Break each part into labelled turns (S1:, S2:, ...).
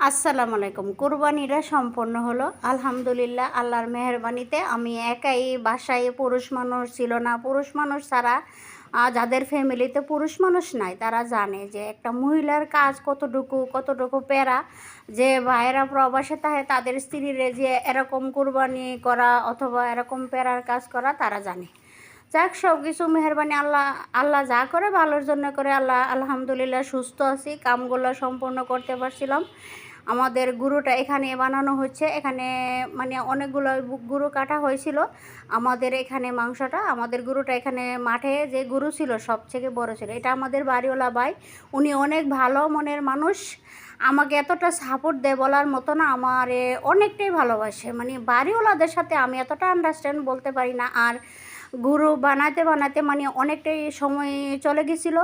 S1: আসসালামু আলাইকুম। কুরবানিটা সম্পন্ন হলো আলহামদুলিল্লাহ আল্লাহর মেহেরবানিতে। আমি একাই বাসায়, পুরুষ মানুষ ছিল না। পুরুষ মানুষ ছাড়া যাদের ফ্যামিলিতে পুরুষ মানুষ নাই তারা জানে যে একটা মহিলার কাজ কতটুকু প্যারা। যে ভাইয়েরা প্রবাসে থাকে তাদের স্ত্রীরে যে এরকম কুরবানি করা অথবা এরকম প্যারার কাজ করা তারা জানে। যাক, সব কিছু মেহেরবানি আল্লাহ। আল্লাহ যা করে ভালোর জন্য করে। আলহামদুলিল্লাহ সুস্থ আছি, কামগুলো সম্পূর্ণ করতে পারছিলাম। আমাদের গুঁড়োটা এখানে বানানো হচ্ছে। এখানে মানে অনেকগুলো গুঁড়ো কাটা হয়েছিল। আমাদের এখানে মাংসটা, আমাদের গুঁড়োটা এখানে মাঠে যে গুঁড়ো ছিল সবথেকে বড় ছিল। এটা আমাদের বাড়িওয়ালা ভাই, উনি অনেক ভালো মনের মানুষ। আমাকে এতটা সাপোর্ট দেয় বলার মতো না। আমার অনেকটাই ভালোবাসে, মানে বাড়িওয়ালাদের সাথে আমি এতটা আন্ডারস্ট্যান্ড বলতে পারি না। আর গুঁড়ো বানাতে বানাতে মানে অনেকটাই সময় চলে গেছিলো।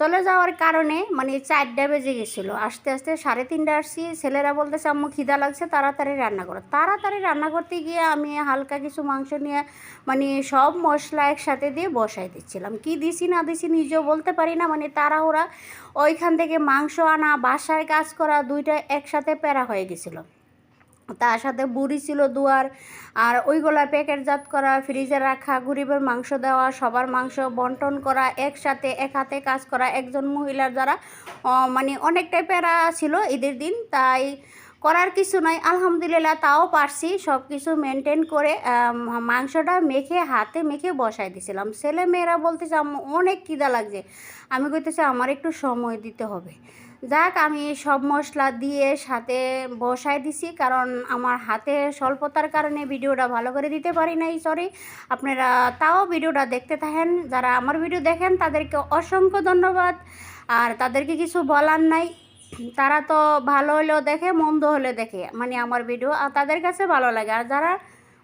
S1: চলে যাওয়ার কারণে মানে 4টা বেজে গেছিলো। আস্তে আস্তে 3:30 আসছি। ছেলেরা বলতেছে আম্মু খিদা লাগছে, তাড়াতাড়ি রান্না করো। তাড়াতাড়ি রান্না করতে গিয়ে আমি হালকা কিছু মাংস নিয়ে মানে সব মশলা একসাথে দিয়ে বসাই দিচ্ছিলাম। কি দিছি না দিছি নিজেও বলতে পারি না। মানে তাড়াহুড়া ওইখান থেকে মাংস আনা, বাসায় কাজ করা, দুইটা একসাথে প্যারা হয়ে গেছিলো। তার সাথে বুড়ি ছিল দুয়ার, আর ওইগুলা প্যাকেটজাত করা, ফ্রিজে রাখা, গরিবের মাংস দেওয়া, সবার মাংস বন্টন করা, একসাথে এক হাতে কাজ করা একজন মহিলার দ্বারা মানে অনেকটাই প্যারা ছিল ঈদের দিন। তাই করার কিছু নাই, আলহামদুলিল্লাহ তাও পারছি সব কিছু মেনটেন করে। মাংসটা মেখে হাতে মেখে বসাই দিছিলাম। ছেলে মেয়েরা বলতেছে অনেক খিদা লাগছে। আমি কইতেছি আমার একটু সময় দিতে হবে। যাক, আমি সব মশলা দিয়ে সাথে বসাই দিছি, কারণ আমার হাতে স্বল্পতার কারণে ভিডিওটা ভালো করে দিতে পারি নাই, সরি। আপনারা তাও ভিডিওটা দেখতে থাকেন। যারা আমার ভিডিও দেখেন তাদেরকে অসংখ্য ধন্যবাদ। আর তাদেরকে কিছু বলার নাই, তারা তো ভালো হলেও দেখে, মন্দ হলে দেখে, মানে আমার ভিডিও আর তাদের কাছে ভালো লাগে। আর যারা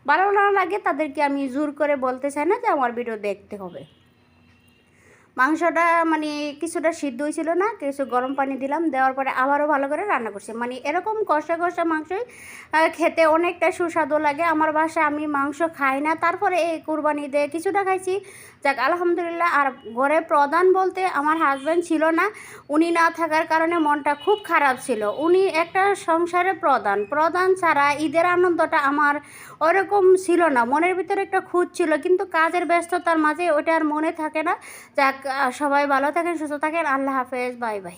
S1: ভালো না লাগে তাদেরকে আমি জোর করে বলতে চাই না যে আমার ভিডিও দেখতে হবে। মাংসটা মানে কিছুটা সিদ্ধ হয়েছিল না, কিছু গরম পানি দিলাম, দেওয়ার পরে আবারও ভালো করে রান্না করছি। মানে এরকম কষা কষা মাংসই খেতে অনেকটা সুস্বাদু লাগে। আমার বাসায় আমি মাংস খাই না, তারপরে এই কুরবানিতে কিছুটা খাইছি। যাক, আলহামদুলিল্লাহ। আর ঘরে প্রধান বলতে আমার হাজব্যান্ড ছিল না। উনি না থাকার কারণে মনটা খুব খারাপ ছিল। উনি একটা সংসারে প্রধান ছাড়া ঈদের আনন্দটা আমার ওরকম ছিল না। মনের ভিতরে একটা খুঁত ছিল, কিন্তু কাজের ব্যস্ততার মাঝে ওটা আর মনে থাকে না। যাক, সবাই ভালো থাকেন, সুস্থ থাকেন। আল্লাহ হাফেজ, বাই বাই।